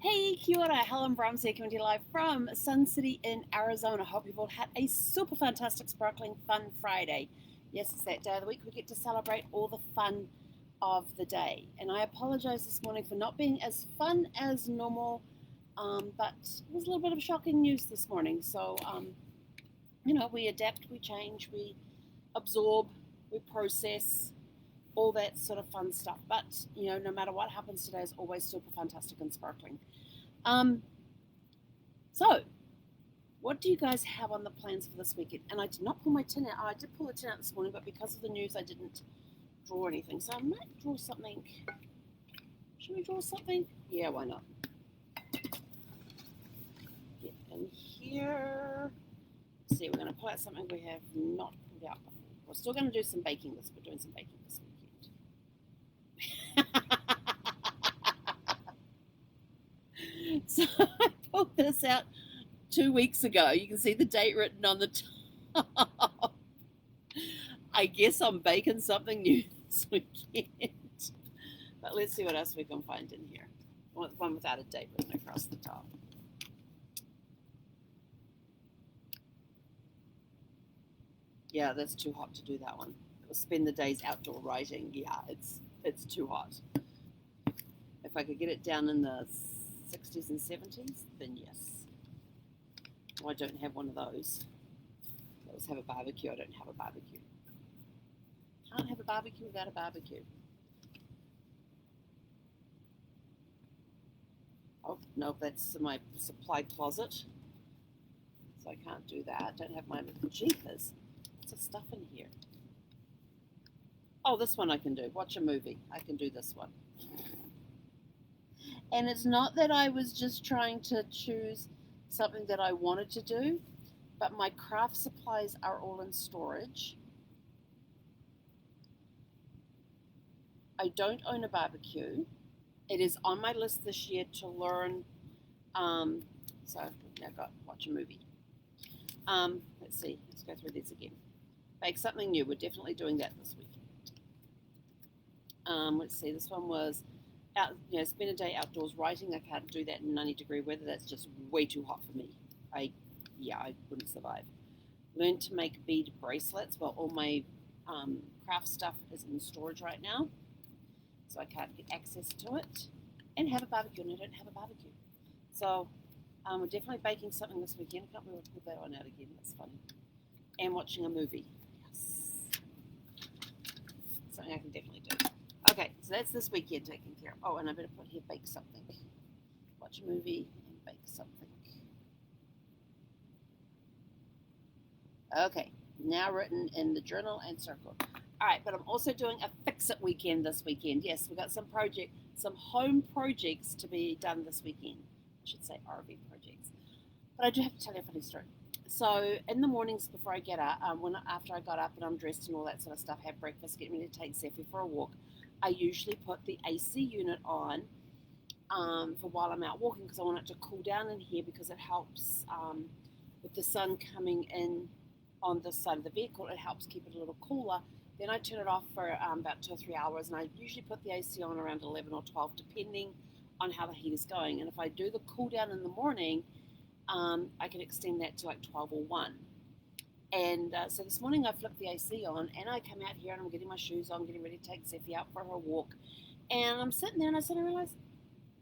Hey, kia ora, Helen Brahms here coming to you live from Sun City in Arizona. Hope you've all had a super fantastic, sparkling, fun Friday. Yes, it's that day of the week we get to celebrate all the fun of the day. And I apologize this morning for not being as fun as normal, but it was a little bit of shocking news this morning. So, we adapt, we change, we absorb, we process, all that sort of fun stuff. But, no matter what happens today is always super fantastic and sparkling. Um, so, what do you guys have on the plans for this weekend? And I did not pull my tin out. I did pull the tin out this morning, but because of the news, I didn't draw anything. So I might draw something. Should we draw something? Yeah, why not? Get in here. Let's see, we're going to pull out something we have not pulled out before. We're still going to do some baking. We're doing some baking this weekend. So I pulled this out 2 weeks ago. You can see the date written on the top. I guess I'm baking something new this weekend. But let's see what else we can find in here. One without a date written across the top. Yeah, that's too hot to do that one. We'll spend the days outdoor writing. Yeah, it's too hot. If I could get it down in the 60s and 70s, then yes. I don't have one of those. Let's have a barbecue. I don't have a barbecue. Can't have a barbecue without a barbecue. Oh, no, that's my supply closet. So I can't do that. Don't have my jeepers. What's the stuff in here? Oh, this one I can do. Watch a movie. I can do this one. And it's not that I was just trying to choose something that I wanted to do, but my craft supplies are all in storage. I don't own a barbecue. It is on my list this year to learn. So I've now got watch a movie. Let's see. Let's go through these again. Bake something new. We're definitely doing that this week. Let's see. This one was spend a day outdoors writing. I can't do that in 90-degree weather. That's just way too hot for me. I wouldn't survive. Learn to make bead bracelets. Well, all my craft stuff is in storage right now, so I can't get access to it. And have a barbecue, and I don't have a barbecue. So we're definitely baking something this weekend. I can't believe I pulled that one out again. That's funny. And watching a movie. Yes. Something I can definitely do. Okay, so that's this weekend taken care of. Oh, and I better put here bake something. Watch a movie and bake something. Okay, now written in the journal and circled. All right, but I'm also doing a fix-it weekend this weekend. Yes, we've got some home projects to be done this weekend. I should say RV projects. But I do have to tell you a funny story. So in the mornings before I get up, after I got up and I'm dressed and all that sort of stuff, have breakfast, get ready to take Zephyr for a walk, I usually put the AC unit on for while I'm out walking because I want it to cool down in here because it helps with the sun coming in on this side of the vehicle. It helps keep it a little cooler. Then I turn it off for about 2 or 3 hours, and I usually put the AC on around 11 or 12, depending on how the heat is going. And if I do the cool down in the morning, I can extend that to like 12 or 1. And so this morning I flipped the AC on, and I come out here and I'm getting my shoes on, getting ready to take Zeffie out for her walk. And I'm sitting there and I suddenly realized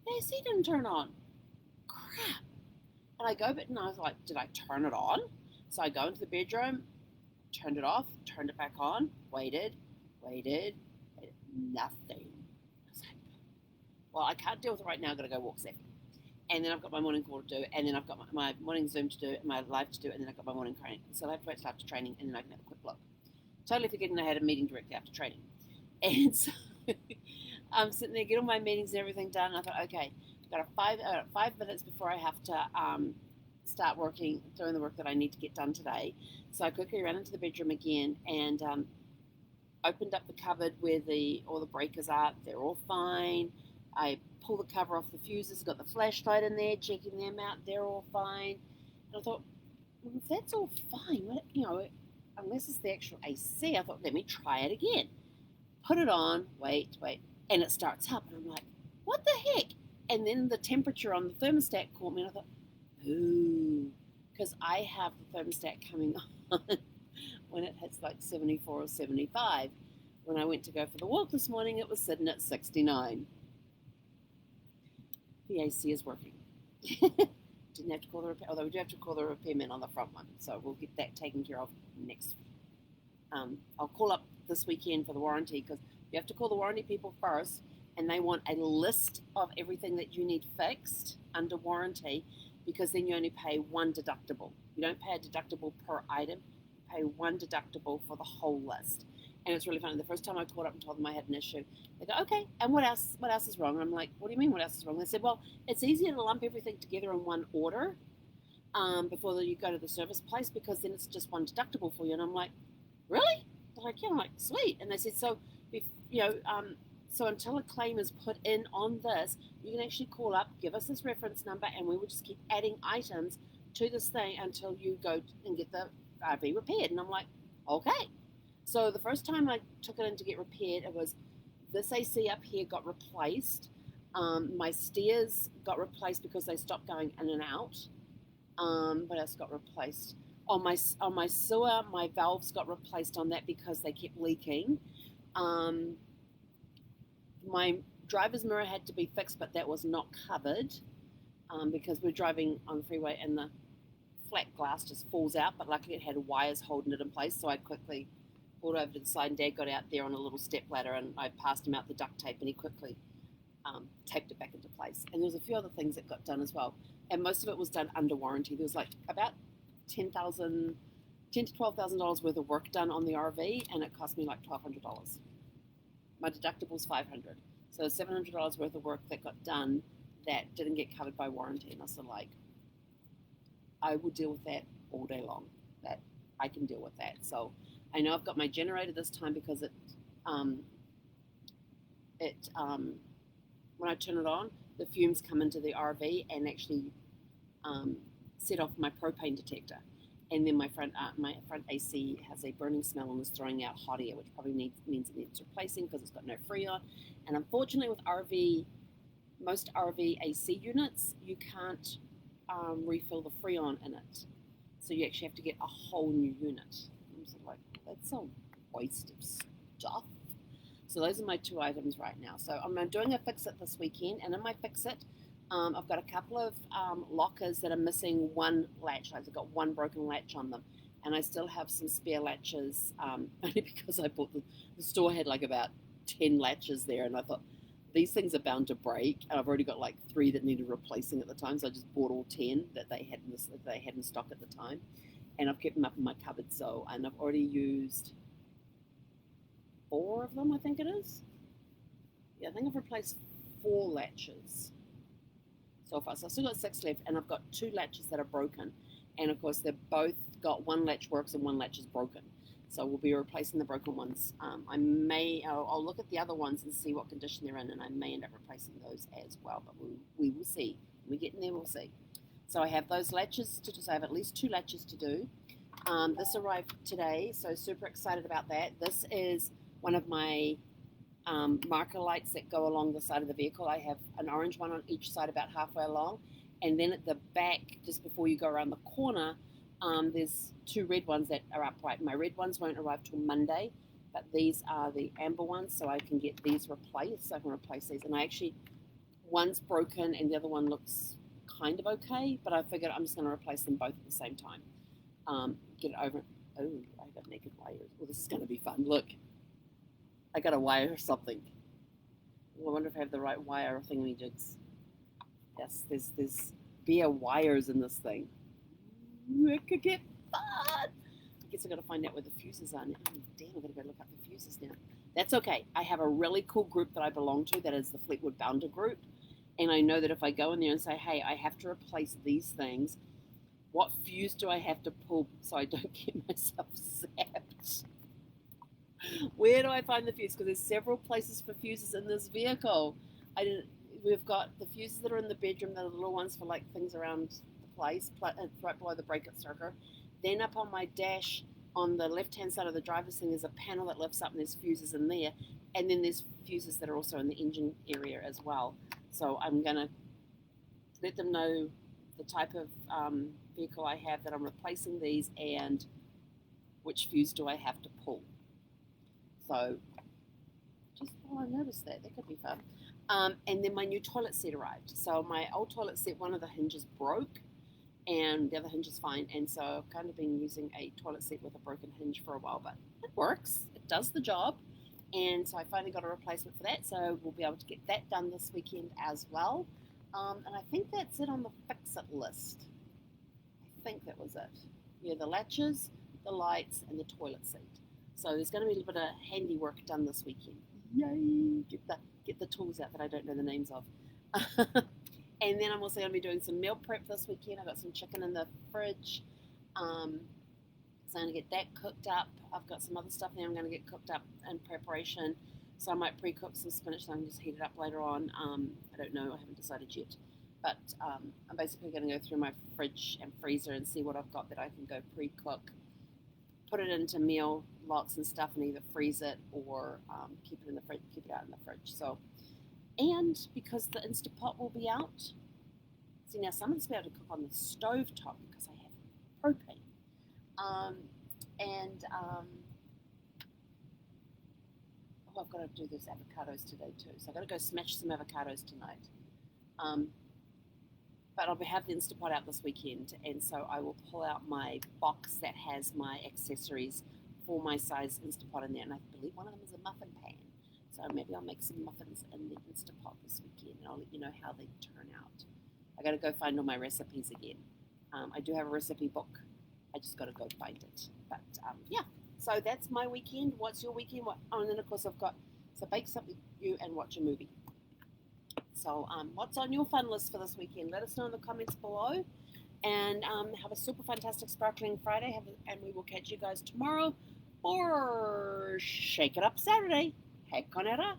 the AC didn't turn on. Crap. And I go back and I was like, did I turn it on? So I go into the bedroom, turned it off, turned it back on, waited, nothing. I was like, well, I can't deal with it right now. I've got to go walk Zeffie. And then I've got my morning call to do, and then I've got my morning Zoom to do, my live to do, and then I've got my morning training. So I have to wait till after training, and then I can have a quick look. Totally forgetting I had a meeting directly after training. And so I'm sitting there, get all my meetings and everything done, and I thought, okay, I've got 5 minutes before I have to start working, doing the work that I need to get done today. So I quickly ran into the bedroom again and opened up the cupboard where all the breakers are. They're all fine. I pull the cover off the fuses, got the flashlight in there, checking them out. They're all fine. And I thought, well, if that's all fine, unless it's the actual AC, I thought, let me try it again. Put it on, wait, and it starts up. And I'm like, what the heck? And then the temperature on the thermostat caught me, and I thought, ooh, because I have the thermostat coming on when it hits like 74 or 75. When I went to go for the walk this morning, it was sitting at 69. The AC is working. Didn't have to call the repair, although we do have to call the repairman on the front one, so we'll get that taken care of next. I'll call up this weekend for the warranty, because you have to call the warranty people first, and they want a list of everything that you need fixed under warranty, because then you only pay one deductible. You don't pay a deductible per item, you pay one deductible for the whole list. And it's really funny. The first time I called up and told them I had an issue, they go, okay, and what else? What else is wrong? And I'm like, what do you mean what else is wrong? They said, well, it's easier to lump everything together in one order before you go to the service place, because then it's just one deductible for you. And I'm like, really? They're like, yeah. I'm like, sweet. And they said, so, so until a claim is put in on this, you can actually call up, give us this reference number, and we will just keep adding items to this thing until you go and get the RV repaired. And I'm like, okay. So the first time I took it in to get repaired, it was this AC up here got replaced. My steers got replaced because they stopped going in and out. What else got replaced? On my sewer, my valves got replaced on that because they kept leaking. My driver's mirror had to be fixed, but that was not covered because we're driving on the freeway and the flat glass just falls out. But luckily it had wires holding it in place, so I quickly pulled over to the side, and Dad got out there on a little step ladder, and I passed him out the duct tape, and he quickly taped it back into place. And there was a few other things that got done as well, and most of it was done under warranty. There was like about $10,000 to $12,000 worth of work done on the RV, and it cost me like $1,200. My deductible's $500, so $700 worth of work that got done that didn't get covered by warranty. And I was like, I will deal with that all day long. That I can deal with that. So I know I've got my generator this time, because when I turn it on, the fumes come into the RV and actually set off my propane detector. And then my front AC has a burning smell and is throwing out hot air, which probably means it needs replacing because it's got no Freon. And unfortunately, with most RV AC units, you can't refill the Freon in it. So you actually have to get a whole new unit. I'm sort of like, that's a waste of stuff. So those are my two items right now. So I'm doing a fix-it this weekend, and in my fix-it, I've got a couple of lockers that are missing one latch. I've got one broken latch on them, and I still have some spare latches, only because I bought the store had like about 10 latches there, and I thought, these things are bound to break, and I've already got like 3 that needed replacing at the time, so I just bought all 10 that they had in stock at the time, and I've kept them up in my cupboard. And I've already used 4 of them, I think it is. Yeah, I think I've replaced 4 latches so far. So I've still got 6 left, and I've got 2 latches that are broken, and of course they've both got one latch works and one latch is broken. So we'll be replacing the broken ones. I'll look at the other ones and see what condition they're in, and I may end up replacing those as well, but we will see. When we get in there, we'll see. So I have those latches to do, so I have at least 2 latches to do. This arrived today, so super excited about that. This is one of my marker lights that go along the side of the vehicle. I have an orange one on each side about halfway along, and then at the back, just before you go around the corner, there's 2 red ones that are upright. My red ones won't arrive till Monday, but these are the amber ones, so I can get these replaced. So I can replace these, and one's broken and the other one looks kind of okay, but I figured I'm just going to replace them both at the same time. Get it over. Oh, I got naked wires. Well, this is going to be fun. Look, I got a wire or something. Well, I wonder if I have the right wire thingamajigs. Yes, there's bare wires in this thing. It could get fun. I guess I got to find out where the fuses are now. Oh, damn, I got to go look up the fuses now. That's okay. I have a really cool group that I belong to. That is the Fleetwood Bounder group. And I know that if I go in there and say, hey, I have to replace these things, what fuse do I have to pull so I don't get myself zapped? Where do I find the fuse? Because there's several places for fuses in this vehicle. We've got the fuses that are in the bedroom, the little ones for like things around the place, right below the brake circuit. Then up on my dash, on the left-hand side of the driver's thing, there's a panel that lifts up and there's fuses in there. And then there's fuses that are also in the engine area as well. So I'm going to let them know the type of vehicle I have that I'm replacing these and which fuse do I have to pull. So just I noticed that could be fun. And then my new toilet set arrived. So my old toilet set, one of the hinges broke and the other hinge is fine. And so I've kind of been using a toilet set with a broken hinge for a while, but it works. It does the job. And so I finally got a replacement for that. So we'll be able to get that done this weekend as well. And I think that's it on the fix-it list. I think that was it. Yeah, the latches, the lights, and the toilet seat. So there's going to be a little bit of handiwork done this weekend. Yay! Get the tools out that I don't know the names of. And then I'm also going to be doing some meal prep this weekend. I've got some chicken in the fridge. So I'm going to get that cooked up. I've got some other stuff there I'm going to get cooked up in preparation. So I might pre-cook some spinach so I can just heat it up later on. I don't know. I haven't decided yet. But I'm basically going to go through my fridge and freezer and see what I've got that I can go pre-cook. Put it into meal lots and stuff and either freeze it or keep it in the fridge, keep it out in the fridge. So, and because the Instapot will be out, see now some of this will be able to cook on the stove top because I have propane. Oh, I've got to do those avocados today too. So I've got to go smash some avocados tonight. But I'll have the Instapot out this weekend, and so I will pull out my box that has my accessories for my size Instapot in there, and I believe one of them is a muffin pan. So maybe I'll make some muffins in the Instapot this weekend, and I'll let you know how they turn out. I got to go find all my recipes again. I do have a recipe book. I just got to go find it. But yeah, so that's my weekend. What's your weekend? And then of course I've got so bake something new and watch a movie. So what's on your fun list for this weekend? Let us know in the comments below. And have a super fantastic sparkling Friday. And we will catch you guys tomorrow for Shake It Up Saturday. Hei konera.